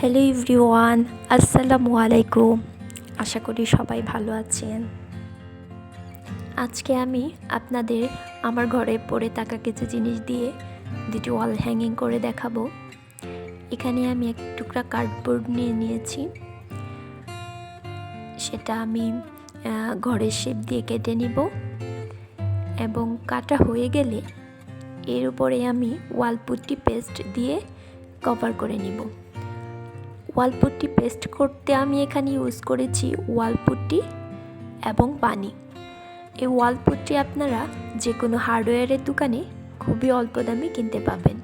Hello everyone, আসসালামু আলাইকুম। আশা করি সবাই ভালো আছেন। আজকে আমি আপনাদের আমার ঘরে পড়ে থাকা কিছু জিনিস দিয়ে দুটি ওয়াল হ্যাঙ্গিং করে দেখাবো। এখানে আমি এক টুকরা কার্ডবোর্ড নিয়ে নিয়েছি, সেটা আমি ঘরের শেপ দিয়ে কেটে নিব এবং কাটা হয়ে গেলে এর উপরে আমি ওয়ালপুট্টি পেস্ট দিয়ে কভার করে নিব। ওয়ালপুট্টি পেস্ট করতে আমি এখানে ইউজ করেছি ওয়ালপুট্টি এবং পানি। এই ওয়ালপুট্টি আপনারা যে কোনো হার্ডওয়্যারের দোকানে খুবই অল্প দামে কিনতে পাবেন।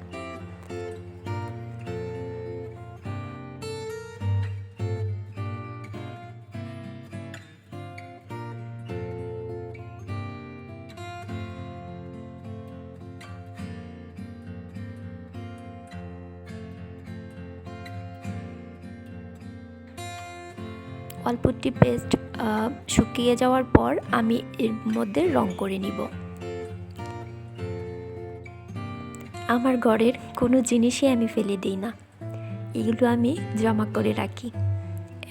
ওয়ালপুট্টি পেস্ট শুকিয়ে যাওয়ার পর আমি এর মধ্যে রং করে নিব। আমার ঘরের কোনো জিনিসই আমি ফেলে দিই না, এগুলো আমি জমা করে রাখি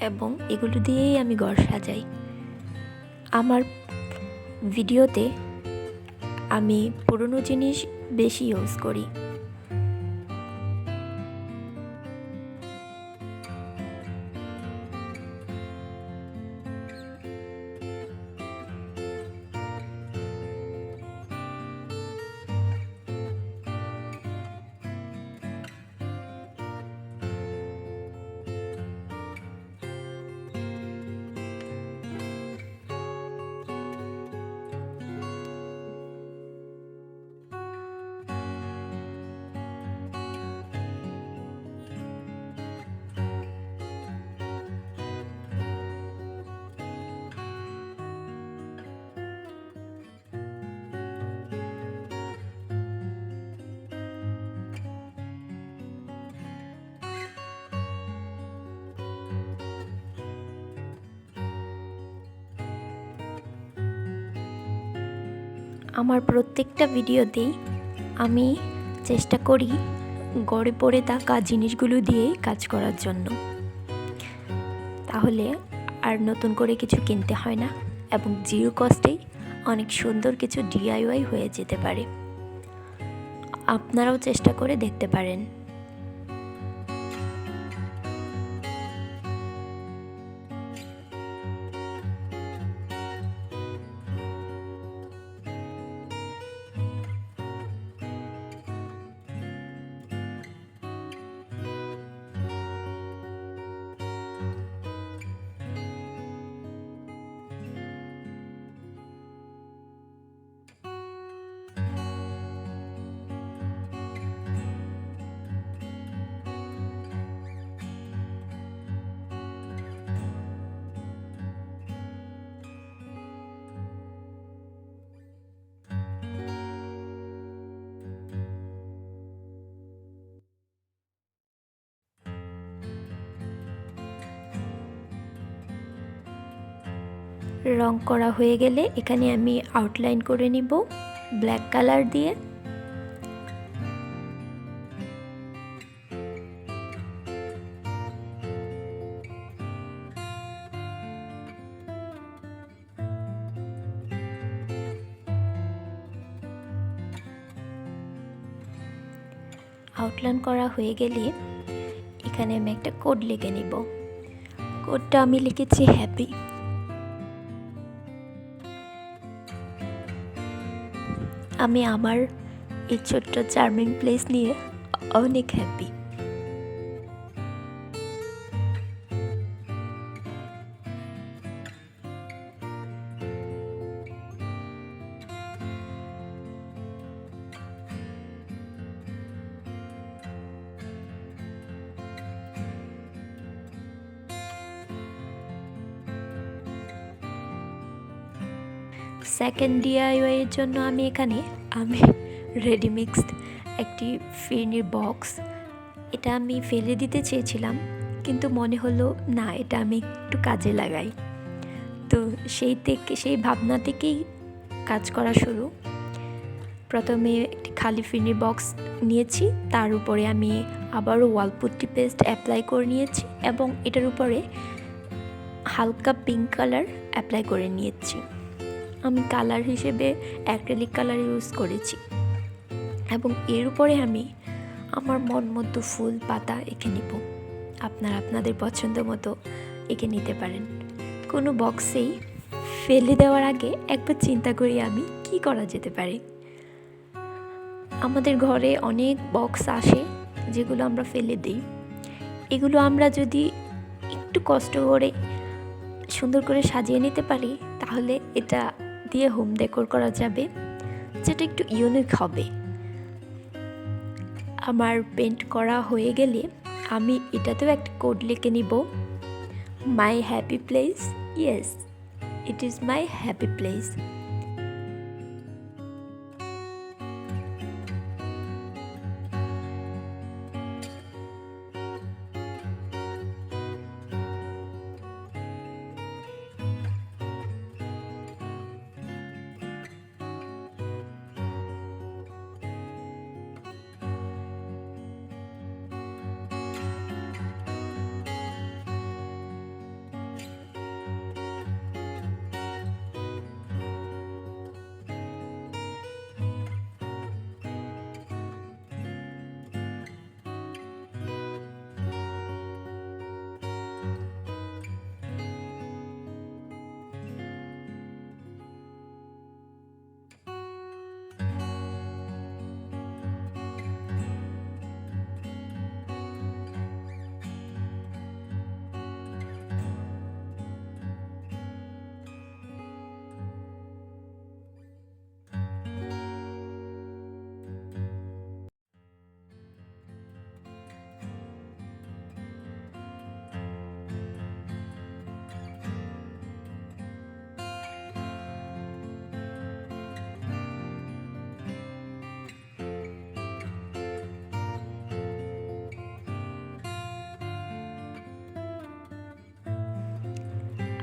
এবং এগুলো দিয়েই আমি ঘর সাজাই। আমার ভিডিওতে আমি পুরনো জিনিস বেশি ইউজ করি। আমার প্রত্যেকটা ভিডিওতেই আমি চেষ্টা করি ঘরে পড়ে থাকা জিনিসগুলো দিয়েই কাজ করার জন্য, তাহলে আর নতুন করে কিছু কিনতে হয় না এবং জিরো কস্টেই অনেক সুন্দর কিছু ডিআইওয়াই হয়ে যেতে পারে। আপনারাও চেষ্টা করে দেখতে পারেন। রং করা হয়ে গেলে এখানে আমি আউটলাইন করে নিব ব্ল্যাক কালার দিয়ে। আউটলাইন করা হয়ে গেলে এখানে আমি একটা কোড লিখে নিব। কোডটা আমি লিখেছি হ্যাপি। আমি আমার এই ছোট্ট চার্মিং প্লেস নিয়ে অনেক হ্যাপি। সেকেন্ড ডিআইওয়াই এর জন্য আমি এখানে রেডি মিক্সড একটি ফিরনির বক্স, এটা আমি ফেলে দিতে চেয়েছিলাম কিন্তু মনে হলো না, এটা আমি একটু কাজে লাগাই। তো সেই ভাবনা থেকেই কাজ করা শুরু। প্রথমে একটি খালি ফিরনির বক্স নিয়েছি, তার উপরে আমি আবারও ওয়াল পুট্টি পেস্ট অ্যাপ্লাই করে নিয়েছি এবং এটার উপরে হালকা পিঙ্ক কালার অ্যাপ্লাই করে নিয়েছি। আমি কালার হিসেবে অ্যাক্রিলিক কালার ইউজ করেছি এবং এর উপরে আমি আমার মন মতো ফুল পাতা এঁকে নিব। আপনারা আপনাদের পছন্দ মতো এঁকে নিতে পারেন। কোনো বক্সেই ফেলে দেওয়ার আগে একবার চিন্তা করি আমি কি করা যেতে পারে। আমাদের ঘরে অনেক বক্স আসে যেগুলো আমরা ফেলে দিই। এগুলো আমরা যদি একটু কষ্ট করে সুন্দর করে সাজিয়ে নিতে পারি তাহলে এটা দিয়ে হোম ডেকোর করা যাবে, যেটা একটু ইউনিক হবে। আমার পেন্ট করা হয়ে গেলে আমি এটাতেও একটা কোড লিখে নিব, মাই happy place. Yes, it is my happy place.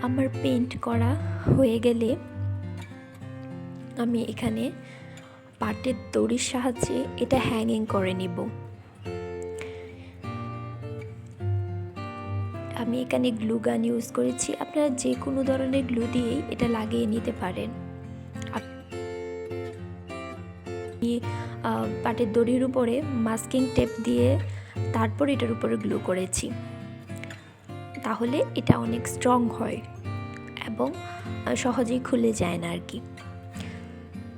আমার পেন্ট করা হয়ে গেলে আমি এখানে পাটের দড়ির সাহায্যে এটা হ্যাঙ্গিং করে নিব। আমি এখানে গ্লু গান ইউজ করেছি, আপনারা যে কোনো ধরনের গ্লু দিয়েই এটা লাগিয়ে নিতে পারেন। আমি পাটের দড়ির উপরে মাস্কিং টেপ দিয়ে তারপর এটার উপরে গ্লু করেছি, তাহলে এটা অনেক স্ট্রং হয় এবং সহজেই খুলে যায় না আর কি।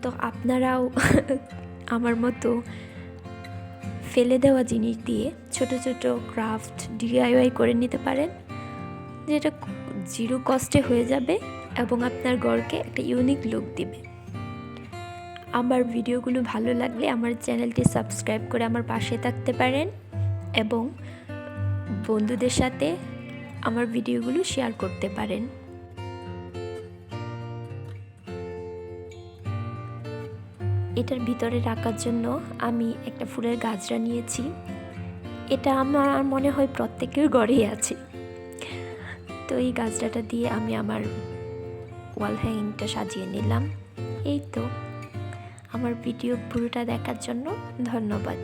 তো আপনারাও আমার মতো ফেলে দেওয়া জিনিস দিয়ে ছোট ছোট ক্রাফট ডিআইওয়াই করে নিতে পারেন, যেটা জিরো কস্টে হয়ে যাবে এবং আপনার ঘরকে একটা ইউনিক লুক দিবে। আমার ভিডিওগুলো ভালো লাগলে আমার চ্যানেলটি সাবস্ক্রাইব করে আমার পাশে থাকতে পারেন এবং বন্ধুদের সাথে আমার ভিডিওগুলো শেয়ার করতে পারেন। এটার ভিতরে রাখার জন্য আমি একটা ফুলের গাজরা নিয়েছি। এটা আমার মনে হয় প্রত্যেকের ঘরেই আছে। তো এই গাজরাটা দিয়ে আমি আমার ওয়াল হ্যাঙ্গিংটা সাজিয়ে নিলাম। এই তো, আমার ভিডিও পুরোটা দেখার জন্য ধন্যবাদ।